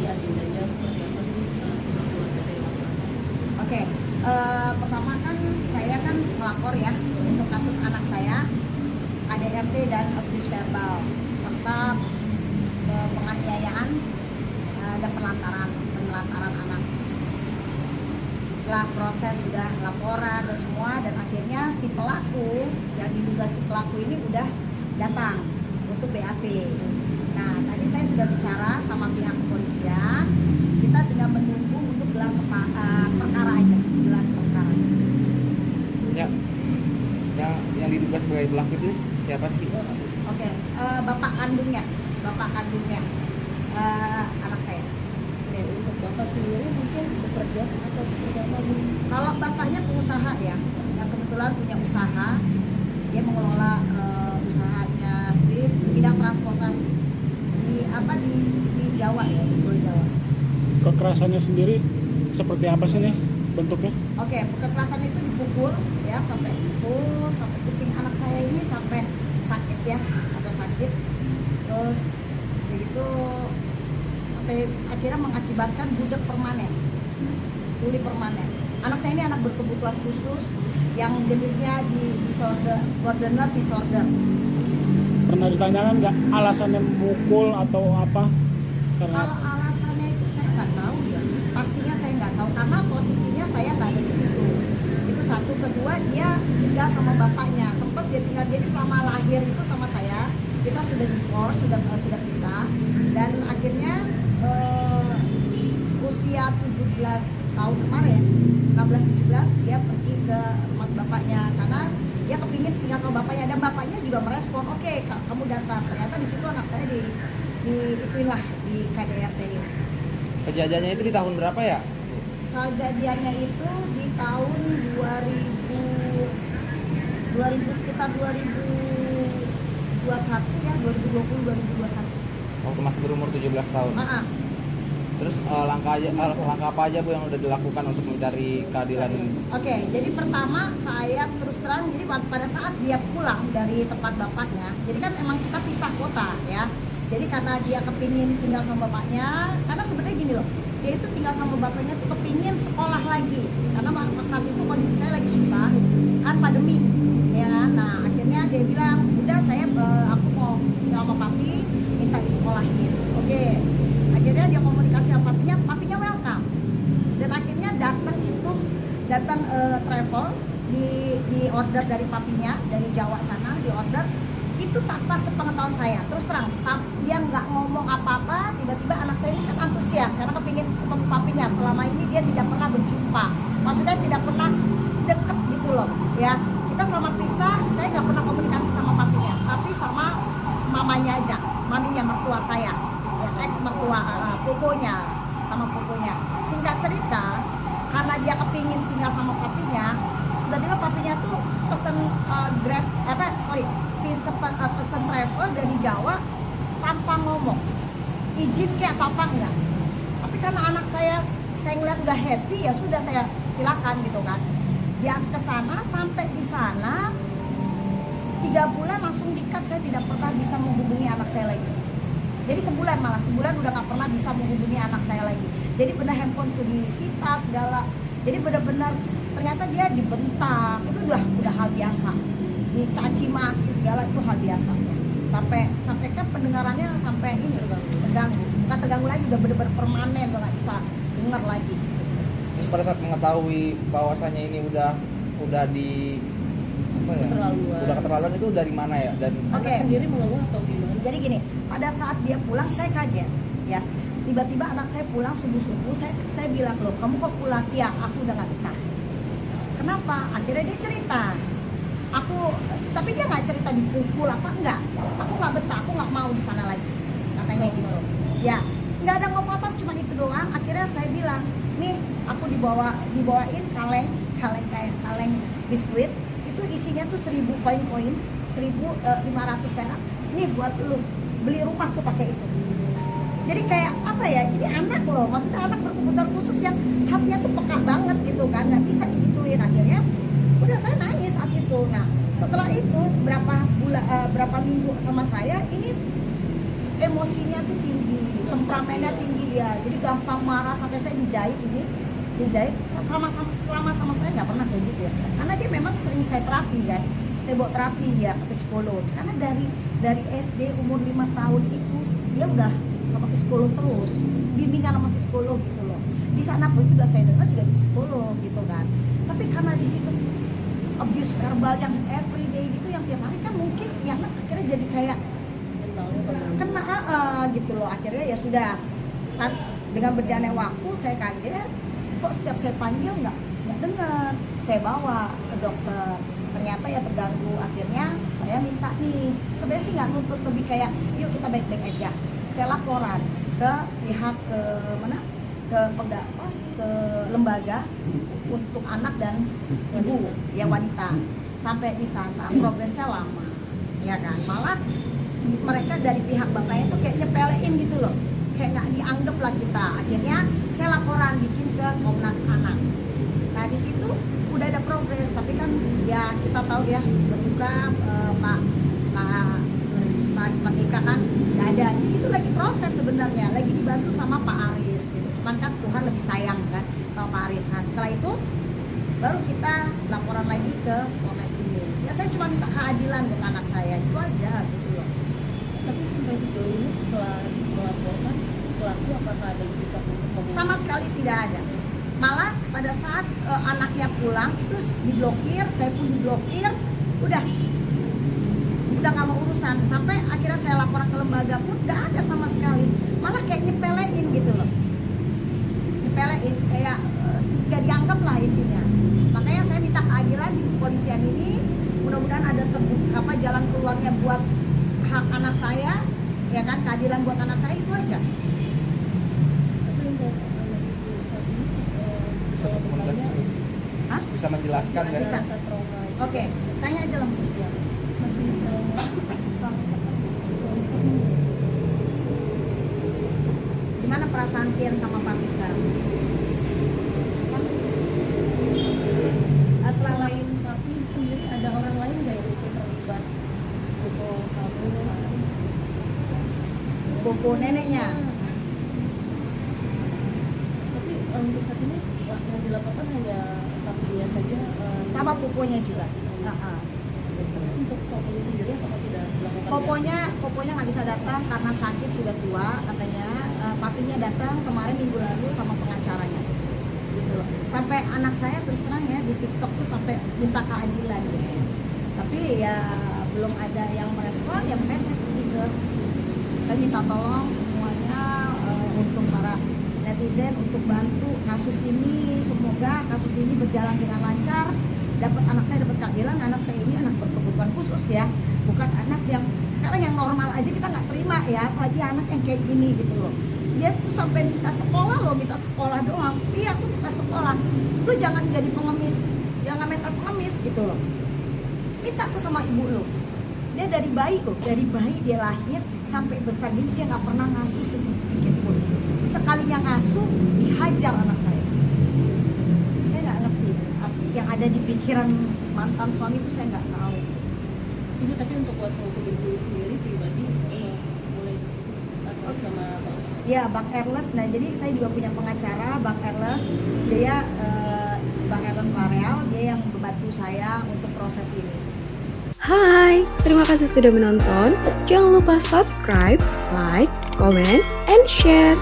agendanya seperti apa sih setelah keluarga dari laporan? Oke, pertama kan saya kan melapor ya untuk kasus anak saya KDRT dan abuse verbal serta penganiayaan dan penelantaran anak. Setelah proses sudah laporan dan semua, dan akhirnya si pelaku yang diduga si pelaku ini udah datang untuk BAP. Nah, tadi saya sudah bicara sama pihak kepolisian, kita tinggal menunggu untuk gelar perkara aja, gelar perkara. Ya, yang diduga sebagai pelaku itu siapa sih? Oke, bapak kandungnya anak saya. Oke, untuk bapak sendiri mungkin bekerja atau seperti apa Bu? Kalau bapaknya pengusaha ya, yang kebetulan punya usaha, dia mengelola usahanya sendiri di bidang transportasi di Jawa ya, di Pulau Jawa. Kekerasannya sendiri seperti apa sih nih bentuknya? Oke, kekerasan itu dipukul ya, sampai kuping anak saya ini sampai sakit ya, terus begitu sampai akhirnya mengakibatkan budak permanen, tuli permanen. Anak saya ini anak berkebutuhan khusus yang jenisnya borderline disorder. Pernah ditanyakan nggak alasannya memukul atau apa? Karena Kalau alasannya itu saya nggak tahu ya, pastinya saya nggak tahu karena posisinya saya nggak ada di situ. Itu satu. Kedua, dia tinggal sama bapaknya, sempat dia tinggal, jadi selama lahir itu sama saya kita sudah divorce, sudah pisah, dan akhirnya usia 17 tahun kemarin, 16-17, dia pergi ke rumah bapaknya karena dia kepingin tinggal sama bapaknya, dan bapaknya juga merespon, oke, kamu datang. Ternyata di situ anak saya di KDRT. Kejadiannya itu di tahun berapa ya? Kejadiannya itu di tahun 2000 sekitar 2021 ya, 2020-2021. Waktu masih berumur 17 tahun. Terus langkah apa aja Bu yang udah dilakukan untuk mencari keadilan ini? Oke, jadi pertama saya terus terang, jadi pada saat dia pulang dari tempat bapaknya, jadi kan emang kita pisah kota ya. Jadi karena dia kepingin tinggal sama bapaknya, karena sebenarnya gini loh, dia itu tinggal sama bapaknya tuh kepingin sekolah lagi, karena saat itu kondisi saya lagi susah, kan pandemi, ya kan. Nah akhirnya dia bilang, udah aku mau tinggal sama papi, minta disekolahin. Oke, akhirnya dia komunikasi sama papinya welcome, dan akhirnya datang travel di order dari papinya dari Jawa sana, di order itu tanpa sepengetahuan saya. Terus terang, dia nggak ngomong apa-apa, tiba-tiba anak saya ini kan antusias karena kepingin ketemu papinya. Selama ini dia tidak pernah berjumpa, maksudnya tidak pernah deket gitu loh ya. Kita selama pisah, saya nggak pernah komunikasi sama papinya, tapi sama mamanya aja, maminya, mertua saya ya, ex mertua, pupunya, sama pupunya. Singkat cerita, karena dia kepingin tinggal sama papinya, tiba-tiba papinya tuh pesen pesen travel dari Jawa tanpa ngomong izin kayak apa enggak. Tapi karena anak saya ngeliat udah happy, ya sudah, saya silakan gitu kan. Dia ke sana, sampai di sana 3 bulan langsung di-cut, saya tidak pernah bisa menghubungi anak saya lagi. Jadi sebulan udah nggak pernah bisa menghubungi anak saya lagi. Jadi benar handphone tuh disita segala. Jadi benar-benar ternyata dia dibentak, itu udah hal biasa. Dicaci maki segala itu hal biasanya. Sampai kan pendengarannya sampai ini terganggu. Bukan terganggu lagi, udah benar-benar permanen, udah nggak bisa dengar lagi. Terus pada saat mengetahui bahwasannya ini udah di apa ya? Udah keterlaluan, itu dari mana ya? Dan Oke. Anak sendiri mengeluh atau gimana? Jadi gini, pada saat dia pulang saya kaget ya. Tiba-tiba anak saya pulang subuh-subuh, saya bilang, loh kamu kok pulang? Iya, aku udah gak betah. Kenapa? Akhirnya dia cerita. Tapi dia nggak cerita dipukul apa enggak. Aku nggak betah, aku nggak mau di sana lagi. Katanya gitu. Ya, nggak ada ngomong apa, cuma itu doang. Akhirnya saya bilang, nih aku dibawain kaleng biskuit. Itu isinya tuh 1000 koin, 1.500 perak. Nih buat lu, beli rumah tuh pakai itu. Jadi kayak apa ya, jadi anak loh, maksudnya anak berkebutuhan khusus yang hatinya tuh peka banget gitu kan, nggak bisa digituin. Akhirnya udah saya nangis saat itu. Nah setelah itu berapa minggu sama saya, ini emosinya tuh tinggi, temperamennya tinggi, Iya, jadi gampang marah sampai saya dijahit selama sama saya nggak pernah kayak gitu ya. Karena dia memang sering saya terapi kan. Saya bawa terapi dia ke psikolog. Karena dari SD umur 5 tahun itu dia udah sama psikolog terus. Bimbingan sama psikolog gitu loh. Di sana pun juga saya dengar juga di psikolog gitu kan. Tapi karena di situ abuse verbal yang everyday gitu, yang tiap hari kan mungkin yang akhirnya jadi kayak kena gitu loh. Akhirnya ya sudah, pas dengan berjalannya waktu saya kaget kok setiap saya panggil nggak dengar. Saya bawa ke dokter, ternyata ya terganggu. Akhirnya saya minta nih, sebenarnya sih nggak nuntut, lebih kayak yuk kita baik-baik aja. Saya laporan ke pihak ke lembaga untuk anak dan ibu ya, wanita. Sampai di sana progresnya lama ya kan, malah mereka dari pihak bapaknya tuh kayak nyepelein gitu loh, kayak nggak dianggap lah kita. Akhirnya saya laporan bikin ke Komnas Anak. Nah di situ udah ada progres, tapi kan ya kita tahu ya berbuka Pak Aris Merdeka kan nggak ada. Jadi itu lagi proses sebenarnya, lagi dibantu sama Pak Aris gitu. Cuman kan Tuhan lebih sayang kan sama Pak Aris. Nah setelah itu baru kita laporan lagi ke Polres ini. Ya saya cuma minta keadilan buat anak saya, itu aja gitu loh. Tapi sampai sejauh ini setelah melaporkan pelaku, apakah ada itikat untuk komunikasi? Sama sekali tidak ada. Malah pada saat anaknya pulang itu diblokir, saya pun diblokir, udah nggak mau urusan. Sampai akhirnya saya laporan ke lembaga pun nggak ada sama sekali, malah kayak nyepelein gitu loh, nyepelein kayak nggak dianggap lah intinya. Makanya saya minta keadilan di kepolisian ini, mudah-mudahan ada terbuka jalan keluarnya buat hak anak saya, ya kan, keadilan buat anak saya, itu aja. Tapi untuk anak itu saat ini Bisa komunikasi nggak sih? Hah? Bisa menjelaskan nggak sih? Bisa. rasa trauma itu Oke, tanya aja langsung. ya, masih trauma. Gimana perasaan Kian sama Papi sekarang? Selain Papi sendiri, ada orang lain nggak yang ikut terlibat pukul kamu? Buku neneknya. Tapi untuk saat ini yang dilaporkan hanya Papinya saja. Sama pupunya juga. Untuk Papinya sendiri apakah sudah dilakukan? Poponya nggak bisa datang karena sakit, sudah tua katanya. Papinya datang kemarin minggu lalu sama pengacaranya. Gitu. Sampai anak saya terus terang ya di TikTok tuh sampai minta keadilan ya. Tapi ya belum ada yang merespon, ya makanya saya pergi ke sini. Saya minta tolong semuanya untuk para netizen untuk bantu kasus ini. Semoga kasus ini berjalan dengan lancar, dapat anak saya dapat keadilan. Anak saya ini anak berkebutuhan khusus ya, bukan anak yang sekarang yang normal aja kita nggak terima ya, apalagi anak yang kayak gini gitu loh. Dia tuh sampai minta sekolah loh, minta sekolah doang. Iya aku minta sekolah, lu jangan jadi pengemis, jangan mental pengemis gitu loh. Minta tuh sama ibu lo. Dia dari bayi loh, dari bayi dia lahir sampai besar gini dia nggak pernah ngasuh sedikit pun. Sekalinya ngasuh dihajar anak saya. Saya nggak ngerti yang ada di pikiran mantan suami itu, saya nggak tahu. Ibu, tapi untuk kuasa hukum ibu sendiri pribadi mulai disebut status sama Bang. Ya, Bang Ernest. Nah, jadi saya juga punya pengacara, Bang Ernest. Dia Bang Ernest Lareal, dia yang membantu saya untuk proses ini. Hai, terima kasih sudah menonton. Jangan lupa subscribe, like, comment, and share.